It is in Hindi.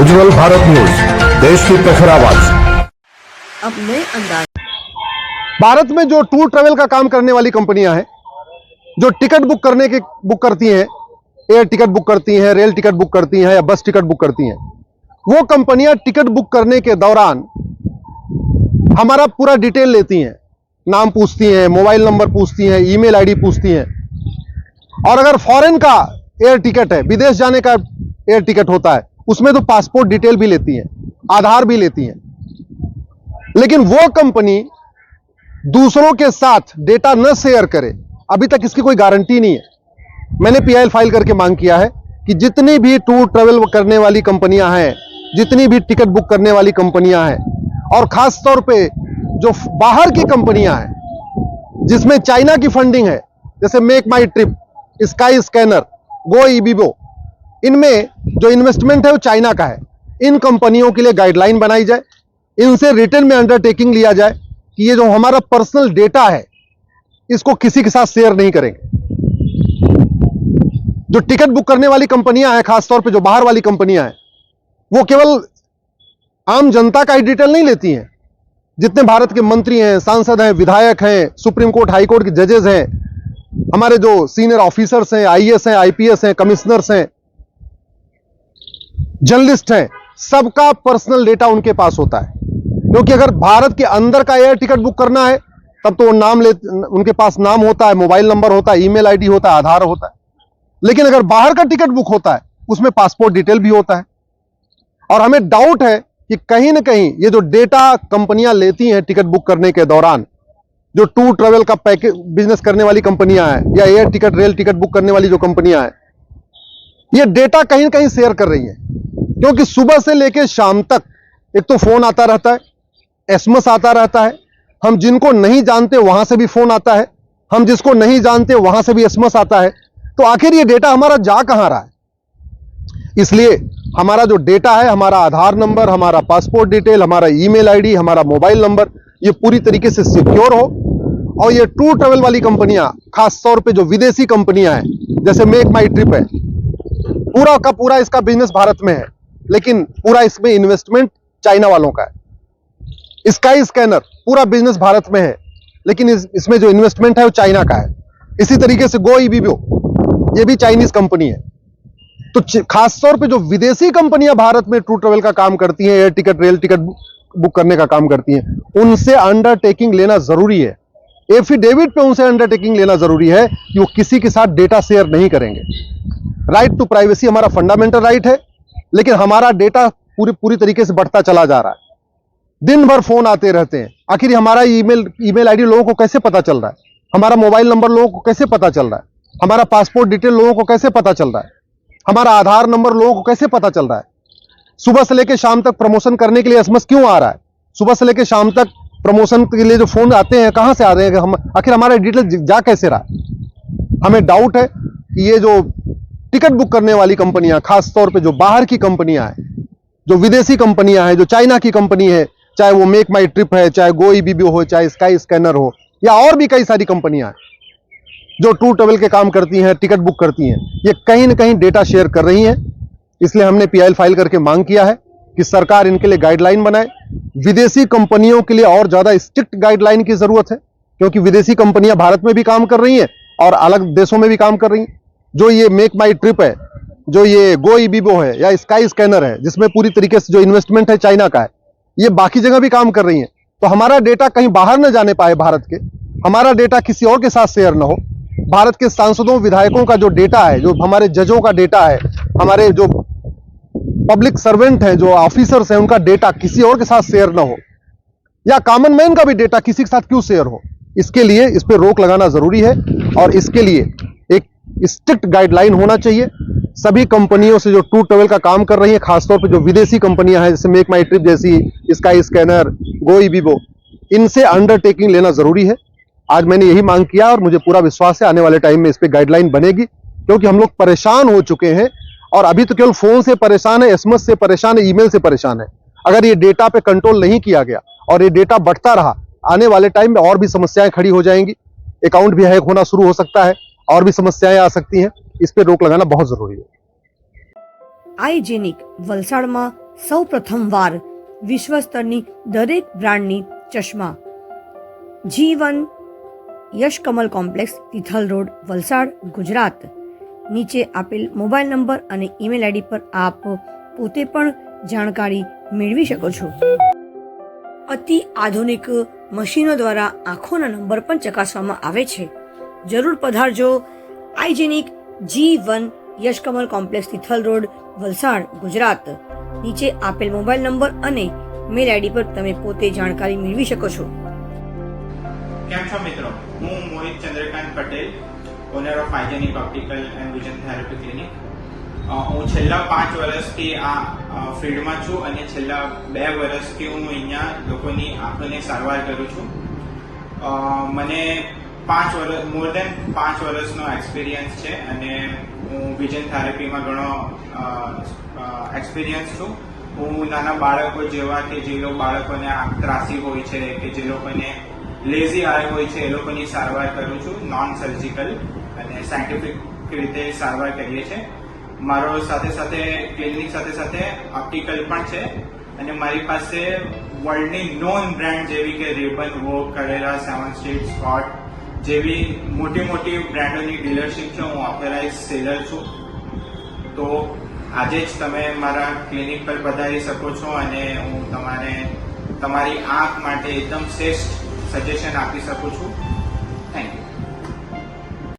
उज्जवल भारत न्यूज, देश की प्रखर आवाज। अब नए अंदाज। भारत में जो टूर ट्रैवल का काम करने वाली कंपनियां हैं, जो टिकट बुक करती हैं, एयर टिकट बुक करती हैं, रेल टिकट बुक करती हैं या बस टिकट बुक करती हैं, वो कंपनियां टिकट बुक करने के दौरान हमारा पूरा डिटेल लेती हैं। नाम पूछती हैं, मोबाइल नंबर पूछती हैं, ईमेल आईडी पूछती हैं। और अगर फॉरेन का एयर टिकट है, विदेश जाने का एयर टिकट होता है, उसमें तो पासपोर्ट डिटेल भी लेती हैं, आधार भी लेती हैं। लेकिन वो कंपनी दूसरों के साथ डेटा न शेयर करे, अभी तक इसकी कोई गारंटी नहीं है। मैंने पीआईएल फाइल करके मांग किया है कि जितनी भी टूर ट्रैवल करने वाली कंपनियां हैं, जितनी भी टिकट बुक करने वाली कंपनियां हैं, और खास तौर पे जो बाहर की कंपनियां हैं जिसमें चाइना की फंडिंग है, जैसे मेक माई ट्रिप, स्काई स्कैनर, गो इबीबो, इनमें जो इन्वेस्टमेंट है वो चाइना का है। इन कंपनियों के लिए गाइडलाइन बनाई जाए, इनसे रिटर्न में अंडरटेकिंग लिया जाए कि ये जो हमारा पर्सनल डेटा है इसको किसी के साथ शेयर नहीं करेंगे। जो टिकट बुक करने वाली कंपनियां हैं, खासतौर पे जो बाहर वाली कंपनियां हैं, वो केवल आम जनता का ही डिटेल नहीं लेती हैं। जितने भारत के मंत्री हैं, सांसद हैं, विधायक हैं, सुप्रीम कोर्ट, हाई कोर्ट के जजेस हैं, हमारे जो सीनियर ऑफिसर्स हैं, आईएएस हैं, आईपीएस हैं, कमिश्नर्स हैं, जर्नलिस्ट हैं, सबका पर्सनल डेटा उनके पास होता है। क्योंकि अगर भारत के अंदर का एयर टिकट बुक करना है तब तो उनके पास नाम होता है, मोबाइल नंबर होता है, ईमेल आईडी होता है, आधार होता है। लेकिन अगर बाहर का टिकट बुक होता है उसमें पासपोर्ट डिटेल भी होता है। और हमें डाउट है कि कहीं ना कहीं ये जो डेटा कंपनियां लेती हैं टिकट बुक करने के दौरान, जो टूर ट्रैवल का पैकेज बिजनेस करने वाली कंपनियां हैं या air ticket, rail ticket book करने वाली जो कंपनियां हैं, ये डेटा कहीं ना कहीं शेयर कर रही हैं। क्योंकि सुबह से लेकर शाम तक एक तो फोन आता रहता है, एसएमएस आता रहता है, हम जिनको नहीं जानते वहां से भी फोन आता है, हम जिसको नहीं जानते वहां से भी एसएमएस आता है। तो आखिर ये डेटा हमारा जा कहां रहा है? इसलिए हमारा जो डेटा है, हमारा आधार नंबर, हमारा पासपोर्ट डिटेल, हमारा ईमेल आईडी, हमारा मोबाइल नंबर, ये पूरी तरीके से सिक्योर हो। और ये टूर ट्रैवल वाली कंपनियां, खासतौर पे जो विदेशी कंपनियां हैं, जैसे मेक माई ट्रिप है, पूरा का पूरा इसका बिजनेस भारत में है, लेकिन पूरा इसमें इन्वेस्टमेंट चाइना वालों का है। स्काई स्कैनर, पूरा बिजनेस भारत में है, लेकिन इसमें जो इन्वेस्टमेंट है वो चाइना का है। इसी तरीके से गो इबीबो, ये भी चाइनीज कंपनी है। तो खासतौर पे जो विदेशी कंपनियां भारत में टूर ट्रैवल का काम करती हैं, air ticket, rail ticket book करने का काम करती हैं, उनसे अंडरटेकिंग लेना जरूरी है। एफिडेविट पे उनसे अंडरटेकिंग लेना जरूरी है कि वो किसी के साथ डेटा शेयर नहीं करेंगे। राइट टू प्राइवेसी हमारा फंडामेंटल राइट है, लेकिन हमारा डेटा पूरी तरीके से बढ़ता चला जा रहा है। दिन भर फोन आते रहते हैं। आखिर हमारा ईमेल आईडी लोगों को कैसे पता चल रहा है? हमारा मोबाइल नंबर लोगों को कैसे पता चल रहा है? हमारा पासपोर्ट डिटेल लोगों को कैसे पता चल रहा है? हमारा आधार नंबर लोगों को कैसे पता चल रहा है? सुबह से लेकर शाम तक प्रमोशन करने के लिए एसएमएस क्यों आ रहा है? सुबह से लेकर शाम तक प्रमोशन के लिए जो फोन आते हैं, कहां से आ रहे हैं? आखिर हमारा डिटेल जा कैसे रहा है? हमें डाउट है कि ये जो टिकट बुक करने वाली कंपनियां, खासतौर पे जो बाहर की कंपनियां हैं, जो विदेशी कंपनियां हैं, जो चाइना की कंपनी है, चाहे वो मेक माई ट्रिप है, चाहे गो इबीबो हो, चाहे स्काई स्कैनर हो, या और भी कई सारी कंपनियां हैं जो टूर ट्रैवल के काम करती हैं, टिकट बुक करती हैं, ये कहीं ना कहीं डेटा शेयर कर रही हैं। इसलिए हमने पीआईएल फाइल करके मांग किया है कि सरकार इनके लिए गाइडलाइन बनाए। विदेशी कंपनियों के लिए और ज्यादा स्ट्रिक्ट गाइडलाइन की जरूरत है, क्योंकि विदेशी कंपनियां भारत में भी काम कर रही हैं और अलग देशों में भी काम कर रही हैं। जो ये मेक माई ट्रिप है, जो ये गो इबीबो है या स्काई स्कैनर है, जिसमें पूरी तरीके से जो इन्वेस्टमेंट है चाइना का है, ये बाकी जगह भी काम कर रही हैं। तो हमारा डेटा कहीं बाहर न जाने पाए भारत के, हमारा डेटा किसी और के साथ शेयर न हो। भारत के सांसदों, विधायकों का जो डेटा है, जो हमारे जजों का डेटा है, हमारे जो पब्लिक सर्वेंट हैं, जो ऑफिसर्स हैं, उनका डेटा किसी और के साथ शेयर न हो, या कॉमन मैन का भी डेटा किसी के साथ क्यों शेयर हो। इसके लिए इस पर रोक लगाना जरूरी है और इसके लिए एक स्ट्रिक्ट गाइडलाइन होना चाहिए। सभी कंपनियों से जो टूर ट्रैवल का काम कर रही है, खासतौर पे जो विदेशी कंपनियां हैं, जैसे मेक माई ट्रिप जैसी, स्काई स्कैनर, गो इबीबो, इनसे अंडरटेकिंग लेना जरूरी है। आज मैंने यही मांग किया और मुझे पूरा विश्वास है आने वाले टाइम में इस पे गाइडलाइन बनेगी, क्योंकि हम लोग परेशान हो चुके हैं। और अभी तो केवल फोन से परेशान है, एसएमएस से परेशान है, ईमेल से परेशान है। अगर ये डेटा पे कंट्रोल नहीं किया गया और ये डेटा बढ़ता रहा, आने वाले टाइम में और भी समस्याएं खड़ी हो जाएंगी। अकाउंट भी हैक होना शुरू हो सकता है, और भी समस्याएं आ सकती हैं। इस पे रोक लगाना बहुत जरूरी है। आइजेनिक वलसाड़માં સૌ પ્રથમવાર વિશ્વ સ્તરની દરેક બ્રાન્ડની ચશ્મા G1 Yashkamal complex, Tithal road, Valsad, Gujarat. નીચે આપેલ મોબાઈલ નંબર અને ઈમેલ આઈડી પર આપ પોતે પણ જાણકારી મેળવી શકો છો. અતિ આધુનિક મશીનો દ્વારા આંખોના નંબર પણ ચકાસવામાં આવે છે. જરૂર પધારજો. Hygienic G1 Yashkamal complex, Tithal road, Valsad, Gujarat. નીચે આપેલ મોબાઈલ નંબર અને મેલ આઈડી પર તમે પોતે જાણકારી મેળવી શકો છો. કેમ છો મિત્રો? હું Mohit Chandrakant Patel, owner of hygienic optical and vision therapy clinic. હું છેલ્લા 5 વર્ષથી આ ફિલ્ડમાં છું અને છેલ્લા 2 વર્ષથી હું અહીંયા લોકોની આંખોની સારવાર કરું છું. મને 5 વર્ષ મોર દેન 5 વર્ષનો એક્સપિરિયન્સ છે અને હું વિઝન થેરાપીમાં ઘણો એક્સપિરિયન્સ છું. હું નાના બાળકો જેવા કે જે બાળકોને આંખ ત્રાસી હોય છે કે જે લોકોને લેઝી આય હોય છે એ લોકોની સારવાર કરું છું. નોન સર્જિકલ અને સાયન્ટિફિક રીતે સારવાર કરીએ છીએ. મારો સાથે ક્લિનિક સાથે ઓપ્ટિકલ પણ છે અને મારી પાસે વર્લ્ડની નોન બ્રાન્ડ જેવી કે રેબન, વોક, કરેરા, 7 સ્ટ્રીટ, સ્કોટ જેવી મોટી બ્રાન્ડોની ડીલરશીપ છે. હું ઓથોરાઇઝ સેલર છું. તો આજે જ તમે મારા ક્લિનિક પર પધારી શકો છો અને હું તમારી આંખ માટે એકદમ શ્રેષ્ઠ સજેશન આપી શકું છું.